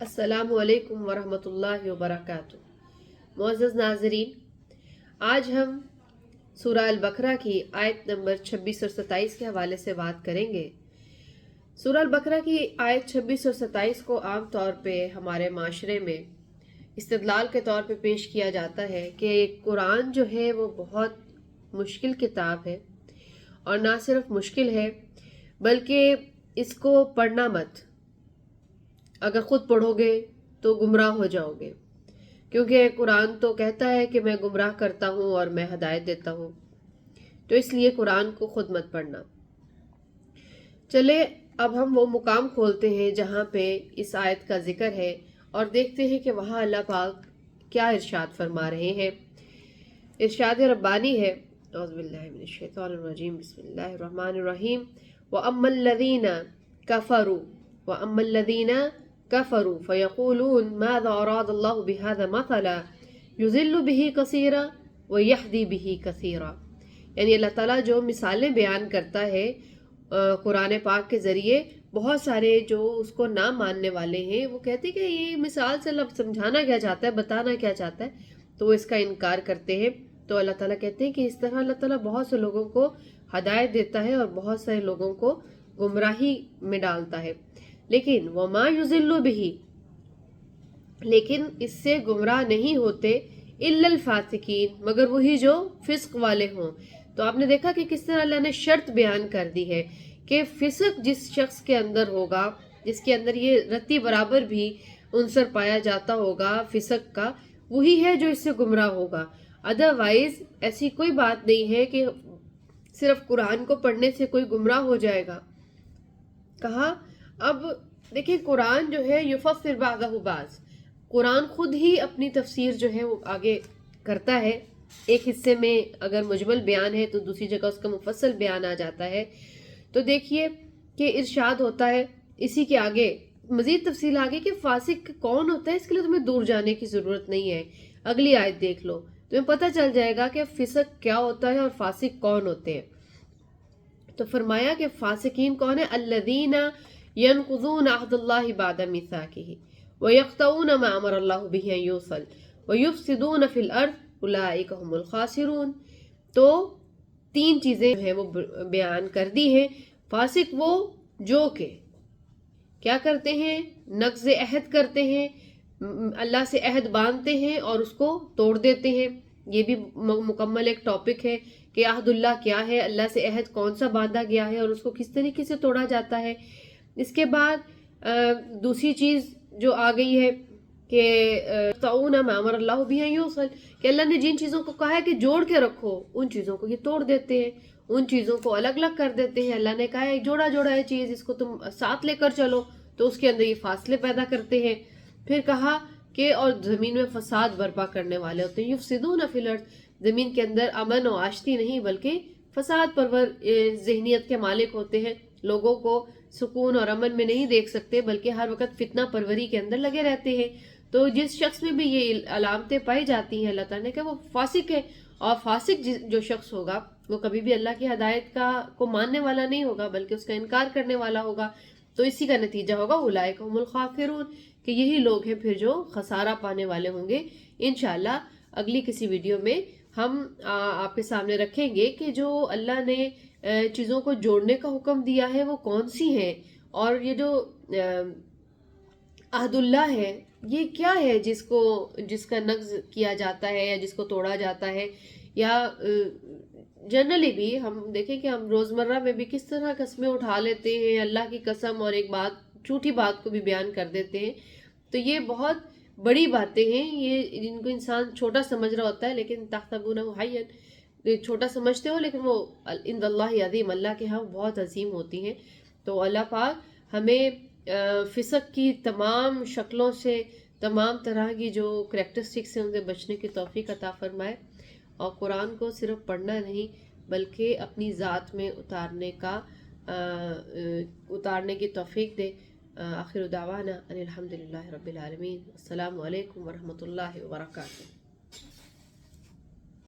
अस्सलामु अलैकुम वरहमतुल्लाहि वबरकातुहू। मुअज़्ज़ज़ नाज़रीन, आज हम सूरह अल-बकरा की आयत नंबर 26 और 27 के हवाले से बात करेंगे। सूरह अल-बकरा की आयत 26 और 27 को आम तौर पे हमारे माशरे में इस्तिदलाल के तौर पे पेश किया जाता है कि कुरान जो है वो बहुत मुश्किल किताब है, और ना सिर्फ मुश्किल है बल्कि इसको पढ़ना मत, अगर ख़ुद पढ़ोगे तो गुमराह हो जाओगे, क्योंकि कुरान तो कहता है कि मैं गुमराह करता हूँ और मैं हदायत देता हूँ, तो इसलिए कुरान को ख़ुद मत पढ़ना। चले अब हम वो मुकाम खोलते हैं जहाँ पे इस आयत का जिक्र है और देखते हैं कि वहाँ अल्लाह पाक क्या इरशाद फरमा रहे हैं। इरशाद रब्बानी है, औज़ुबिल्लाहि मिनश्शैतानिर्रजीम, बिस्मिल्लाहिर्रहमानिर्रहीम। व अम्मल्लज़ीना कफ़रू व अम्मल्लज़ीना कफ़रू फ़यक़ूलून माज़ा अरादल्लाहु बिहाज़ा मसला युज़िल्लु बिही कसीरा व यहदी बिही कसीरा। यानी अल्लाह ताला जो मिसालें बयान करता है कुरान पाक के ज़रिए, बहुत सारे जो उसको ना मानने वाले हैं वो कहते हैं कि ये मिसाल से लब समझाना क्या चाहता है, बताना क्या चाहता है, तो वो इसका इनकार करते हैं। तो अल्लाह ताला कहते हैं कि इस तरह अल्लाह ताला बहुत से लोगों को हदायत देता है और बहुत सारे लोगों को गुमराही में डालता है। लेकिन वमा युज़िल्लु बिही, लेकिन इससे गुमराह नहीं होते इल्लल फासिकीन, मगर वही जो फिस्क वाले हों। तो आपने देखा कि किस तरह अल्लाह ने शर्त बयान कर दी है कि फिस्क जिस शख्स के अंदर होगा, जिसके अंदर ये रत्ती बराबर भी उनसर पाया जाता होगा फिस्क का, वही है जो इससे गुमराह होगा। अदरवाइज ऐसी कोई बात नहीं है कि सिर्फ कुरान को पढ़ने से कोई गुमराह हो जाएगा। कहा, अब देखिए कुरान जो है युफस्सिर बाज़हु बाज़, कुरान खुद ही अपनी तफसीर जो है वो आगे करता है। एक हिस्से में अगर मुजमल बयान है तो दूसरी जगह उसका मुफस्सल बयान आ जाता है। तो देखिए कि इरशाद होता है इसी के आगे मजीद तफसील आगे कि फासिक कौन होता है, इसके लिए तुम्हें दूर जाने की ज़रूरत नहीं है। अगली आयत देख लो, तुम्हें पता चल जाएगा कि फिसक क्या होता है और फासिक कौन होते हैं। तो फरमाया कि फासिकीन कौन है? अल्लज़ीना यनकुज़ून अहदल्लाहि बअद मीसाकिही व यक़तऊन मा अमरल्लाहु बिही अन युसल व युफ़सिदून फ़िल अर्ज़ उलाइका हुमुल ख़ासिरून। तो तीन चीज़ें हैं वो बयान कर दी हैं। फासिक वो जो के क्या करते हैं? नक़्ज़ अहद करते हैं, अल्लाह से अहद बांधते हैं और उसको तोड़ देते हैं। ये भी मुकम्मल एक टॉपिक है कि अहदुल्लाह क्या है, अल्लाह से अहद कौन सा बांधा गया है और उसको किस तरीके से तोड़ा जाता है। इसके बाद दूसरी चीज़ जो आ गई है कि तऊना मा अमरल्लाहु बिही अन युसल, कि अल्लाह ने जिन चीज़ों को कहा है कि जोड़ के रखो, उन चीज़ों को ये तोड़ देते हैं, उन चीज़ों को अलग अलग कर देते हैं। अल्लाह ने कहा है जोड़ा जोड़ा है चीज़, इसको तुम साथ लेकर चलो, तो उसके अंदर ये फासले पैदा करते हैं। फिर कहा कि और ज़मीन में फसाद बर्पा करने वाले होते हैं, युफ़सिदून फ़िल अर्ज़, ज़मीन के अंदर अमन और आश्ती नहीं बल्कि फसाद परवर ज़हनियत के मालिक होते हैं। लोगों को सुकून और अमन में नहीं देख सकते बल्कि हर वक्त फितना परवरी के अंदर लगे रहते हैं। तो जिस शख्स में भी ये अलामतें पाई जाती हैं, अल्लाह ताला ने कहा वो फासिक है। और फासिक जो शख्स होगा वो कभी भी अल्लाह की हदायत को मानने वाला नहीं होगा बल्कि उसका इनकार करने वाला होगा। तो इसी का नतीजा होगा उलाइका हुमुल खासिरून, कि यही लोग हैं फिर जो खसारा पाने वाले होंगे। इंशाअल्लाह अगली किसी वीडियो में हम आपके सामने रखेंगे कि जो अल्लाह ने चीज़ों को जोड़ने का हुक्म दिया है वो कौन सी हैं, और ये जो अहदुल्लाह है ये क्या है जिसका नक़्ज़ किया जाता है या जिसको तोड़ा जाता है। या जनरली भी हम देखें कि हम रोज़मर्रा में भी किस तरह कस्में उठा लेते हैं, अल्लाह की कसम, और एक बात झूठी बात को भी बयान कर देते हैं। तो ये बहुत बड़ी बातें हैं, ये जिनको इंसान छोटा समझ रहा होता है, लेकिन तहसबूनहु हय्यन, छोटा समझते हो लेकिन वो इंदल्लाहि अज़ीम, अल्लाह के यहाँ बहुत अजीम होती हैं। तो अल्लाह पाक हमें फिसक की तमाम शक्लों से, तमाम तरह की जो करैक्टरिस्टिक्स हैं उनसे बचने की तौफीक अता फरमाए, और कुरान को सिर्फ पढ़ना नहीं बल्कि अपनी ज़ात में उतारने की तौफीक दे। आखिर दावाना अनिल हम्दुलिल्लाहि रब्बिल आलमीन। अस्सलामु अलैकुम वरहमतुल्लाहि वबरकातुहू।